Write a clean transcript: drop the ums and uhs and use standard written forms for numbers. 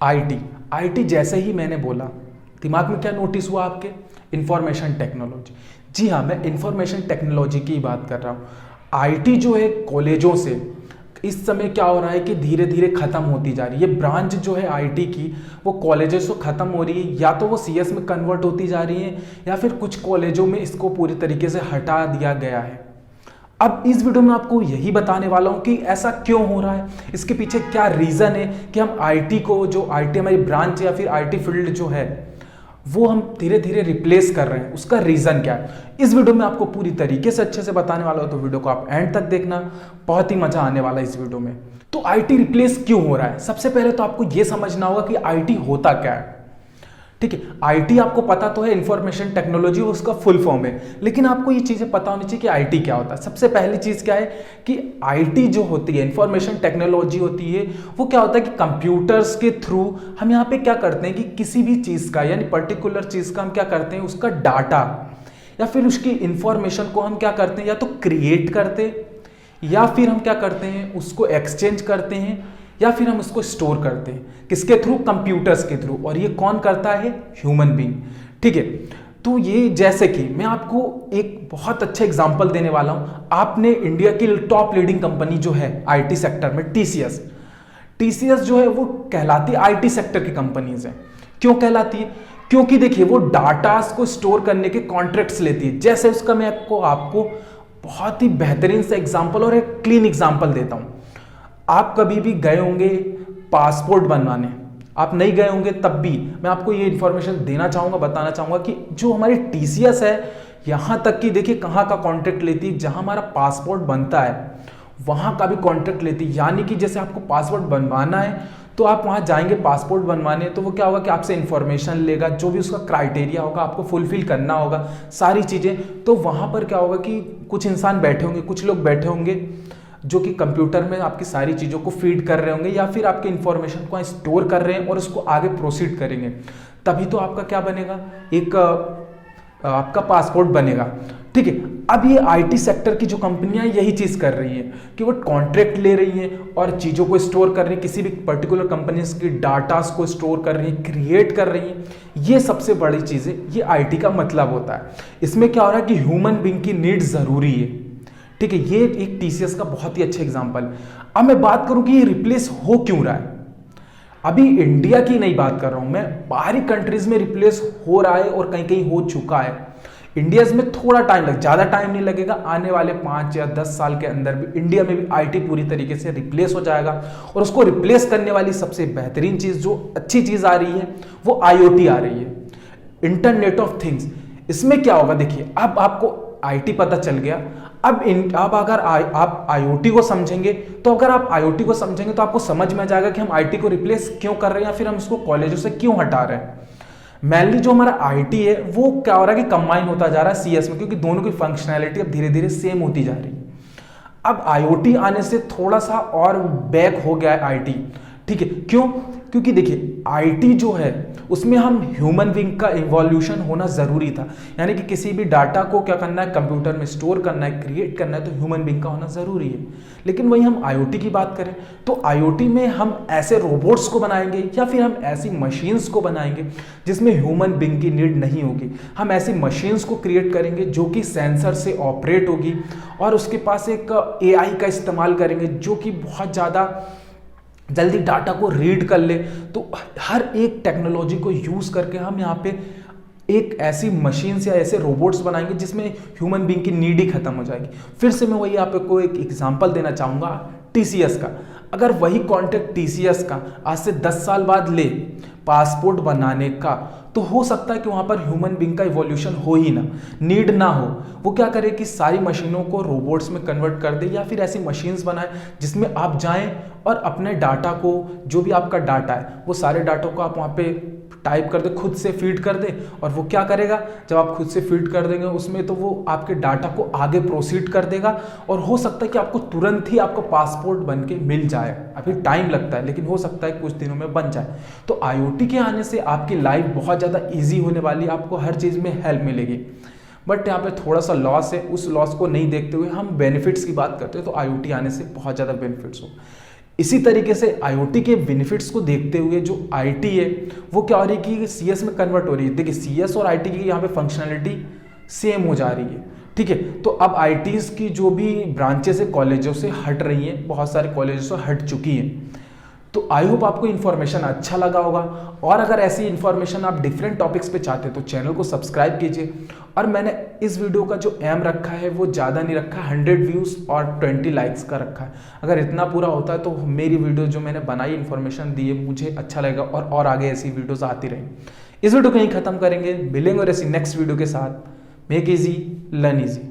IT. IT जैसे ही मैंने बोला, दिमाग में क्या नोटिस हुआ आपके? Information technology. जी हाँ, मैं इंफॉर्मेशन टेक्नोलॉजी की बात कर रहा हूँ। आईटी जो है कॉलेजों से इस समय क्या हो रहा है कि धीरे धीरे खत्म होती जा रही है। ब्रांच जो है आईटी की वो कॉलेजेस से खत्म हो रही है, या तो वो सीएस में कन्वर्ट होती जा रही है, या फिर कुछ कॉलेजों में इसको पूरी तरीके से हटा दिया गया है। अब इस वीडियो में आपको यही बताने वाला हूं कि ऐसा क्यों हो रहा है, इसके पीछे क्या रीजन है कि हम आईटी को, जो आईटी हमारी ब्रांच या फिर आईटी फील्ड जो है वो हम धीरे धीरे रिप्लेस कर रहे हैं, उसका रीजन क्या है। इस वीडियो में आपको पूरी तरीके से अच्छे से बताने वाला हूं, तो वीडियो को आप एंड तक देखना, बहुत ही मजा आने वाला है इस वीडियो में। तो आईटी रिप्लेस क्यों हो रहा है? सबसे पहले तो आपको यह समझना होगा कि आईटी होता क्या है। ठीक है, आईटी आपको पता तो है, इंफॉर्मेशन टेक्नोलॉजी उसका फुल फॉर्म है, लेकिन आपको ये चीजें पता होनी चाहिए कि आईटी क्या होता है। सबसे पहली चीज क्या है कि आईटी जो होती है, इंफॉर्मेशन टेक्नोलॉजी होती है, वो क्या होता है कि कंप्यूटर्स के थ्रू हम यहाँ पे क्या करते हैं कि किसी भी चीज का, यानी पर्टिकुलर चीज का हम क्या करते हैं, उसका डाटा या फिर उसकी इंफॉर्मेशन को हम क्या करते हैं, या तो क्रिएट करते हैं या फिर हम क्या करते हैं उसको एक्सचेंज करते हैं, या फिर हम उसको स्टोर करते हैं। किसके थ्रू? कंप्यूटर्स के थ्रू। और ये कौन करता है? Human being. ठीक है, तो ये जैसे कि मैं आपको एक बहुत अच्छा एग्जांपल देने वाला हूं। आपने इंडिया की टॉप लीडिंग कंपनी जो है आईटी सेक्टर में, टीसीएस जो है वो कहलाती है आईटी सेक्टर की कंपनीज है। क्यों कहलाती है? क्योंकि देखिए वो डाटास को स्टोर करने के कॉन्ट्रैक्ट्स लेती है। जैसे उसका मैं आपको बहुत ही बेहतरीन सा एग्जाम्पल और एक क्लीन एग्जाम्पल देता हूं। आप कभी भी गए होंगे पासपोर्ट बनवाने, आप नहीं गए होंगे तब भी मैं आपको ये इंफॉर्मेशन देना चाहूंगा, बताना चाहूंगा कि जो हमारी टीसीएस है, यहां तक कि देखिए कहां का कॉन्ट्रैक्ट लेती है, जहां हमारा पासपोर्ट बनता है वहां का भी कॉन्ट्रैक्ट लेती है। यानी कि जैसे आपको पासपोर्ट बनवाना है तो आप वहां जाएंगे पासपोर्ट बनवाने, तो वो क्या होगा कि आपसे इंफॉर्मेशन लेगा, जो भी उसका क्राइटेरिया होगा आपको फुलफिल करना होगा सारी चीजें। तो वहां पर क्या होगा कि कुछ इंसान बैठे होंगे, कुछ लोग बैठे होंगे जो कि कंप्यूटर में आपकी सारी चीज़ों को फीड कर रहे होंगे, या फिर आपके इंफॉर्मेशन को स्टोर कर रहे हैं और उसको आगे प्रोसीड करेंगे। तभी तो आपका क्या बनेगा, एक आपका पासपोर्ट बनेगा। ठीक है, अब ये आईटी सेक्टर की जो कंपनियां यही चीज कर रही है कि वो कॉन्ट्रैक्ट ले रही हैं और चीजों को स्टोर कर रही है, किसी भी पर्टिकुलर कंपनीज की डाटास को स्टोर कर रही है, क्रिएट कर रही है। ये सबसे बड़ी चीज है, ये आईटी का मतलब होता है। इसमें क्या हो रहा है कि ह्यूमन बीइंग की नीड जरूरी है। ठीक है, ये एक टीसीएस का बहुत ही अच्छा एग्जांपल। अब मैं बात करूं कि ये रिप्लेस हो क्यों रहा है। अभी इंडिया की नहीं बात कर रहा हूं मैं, बाहरी कंट्रीज में रिप्लेस हो रहा है और कहीं कहीं हो चुका है। इंडिया में थोड़ा टाइम ज्यादा टाइम नहीं लगेगा, आने वाले 5 या 10 साल के अंदर भी इंडिया में भी आईटी पूरी तरीके से रिप्लेस हो जाएगा। और उसको रिप्लेस करने वाली सबसे बेहतरीन चीज, जो अच्छी चीज आ रही है, वो आईओटी आ रही है, इंटरनेट ऑफ थिंग्स। इसमें क्या होगा, देखिए अब आपको आईटी पता चल गया। अब अगर आप आईओटी को समझेंगे, तो अगर आप आईओटी को समझेंगे तो आपको समझ में आ जाएगा कि हम आईटी को रिप्लेस क्यों कर रहे हैं, या फिर हम इसको कॉलेजों से क्यों हटा रहे हैं। मेनली जो हमारा आईटी है वो क्या हो रहा है कि कंबाइन होता जा रहा है सीएस में, क्योंकि दोनों की फंक्शनैलिटी अब धीरे धीरे सेम होती जा रही है। अब आईओटी आने से थोड़ा सा और बैक हो गया है आईटी। ठीक है, क्यों? क्योंकि देखिए आईटी जो है उसमें हम ह्यूमन बीइंग का इवोल्यूशन होना जरूरी था। यानी कि किसी भी डाटा को क्या करना है, कंप्यूटर में स्टोर करना है, क्रिएट करना है, तो ह्यूमन बीइंग का होना जरूरी है। लेकिन वही हम आईओटी की बात करें तो आईओटी में हम ऐसे रोबोट्स को बनाएंगे या फिर हम ऐसी मशीन्स को बनाएंगे जिसमें ह्यूमन बीइंग की नीड नहीं होगी। हम ऐसी मशीन्स को क्रिएट करेंगे जो कि सेंसर से ऑपरेट होगी, और उसके पास एक एआई का इस्तेमाल करेंगे जो कि बहुत ज़्यादा जल्दी डाटा को रीड कर ले। तो हर एक टेक्नोलॉजी को यूज करके हम यहाँ पे एक ऐसी मशीन या ऐसे रोबोट्स बनाएंगे जिसमें ह्यूमन बीइंग की नीड ही खत्म हो जाएगी। फिर से मैं वही आपको एक एग्जांपल देना चाहूँगा टीसीएस का। अगर वही कॉन्ट्रैक्ट टीसीएस का आज से 10 साल बाद ले पासपोर्ट बनाने का, तो हो सकता है कि वहां पर ह्यूमन बीइंग का इवोल्यूशन हो ही ना, नीड ना हो। वो क्या करे कि सारी मशीनों को रोबोट्स में कन्वर्ट कर दे, या फिर ऐसी मशीन्स बनाए जिसमें आप जाएं और अपने डाटा को, जो भी आपका डाटा है वो सारे डाटा को आप वहां पे टाइप कर दे, खुद से फीड कर दे। और वो क्या करेगा, जब आप खुद से फीड कर देंगे उसमें, तो वो आपके डाटा को आगे प्रोसीड कर देगा। और हो सकता है कि आपको तुरंत ही आपका पासपोर्ट बन के मिल जाए। अभी टाइम लगता है, लेकिन हो सकता है कुछ दिनों में बन जाए। तो आईओटी के आने से आपकी लाइफ बहुत ज़्यादा ईजी होने वाली, आपको हर चीज़ में हेल्प मिलेगी। बट यहाँ पे थोड़ा सा लॉस है, उस लॉस को नहीं देखते हुए हम बेनिफिट्स की बात करते हैं, तो आईओटी आने से बहुत ज़्यादा बेनिफिट्स हो। इसी तरीके से IoT के बेनिफिट्स को देखते हुए जो IT है वो क्या हो रही है कि CS में कन्वर्ट हो रही है। देखिए CS और IT की यहाँ पे फंक्शनलिटी सेम हो जा रही है, ठीक है। तो अब ITs की जो भी ब्रांचेस है कॉलेजों से हट रही हैं, बहुत सारे कॉलेजों से हट चुकी हैं। तो आई होप आपको इन्फॉर्मेशन अच्छा लगा होगा, और अगर ऐसी इन्फॉर्मेशन आप डिफरेंट टॉपिक्स पे चाहते हैं तो चैनल को सब्सक्राइब कीजिए। और मैंने इस वीडियो का जो एम रखा है वो ज़्यादा नहीं रखा, 100 व्यूज़ और 20 लाइक्स का रखा है। अगर इतना पूरा होता है तो मेरी वीडियो जो मैंने बनाई, इन्फॉर्मेशन दी है, मुझे अच्छा लगेगा और आगे ऐसी वीडियोज़ आती रहेंगी। इस वीडियो को यहीं ख़त्म करेंगे, मिलेंगे और ऐसी नेक्स्ट वीडियो के साथ। Make easy learn easy.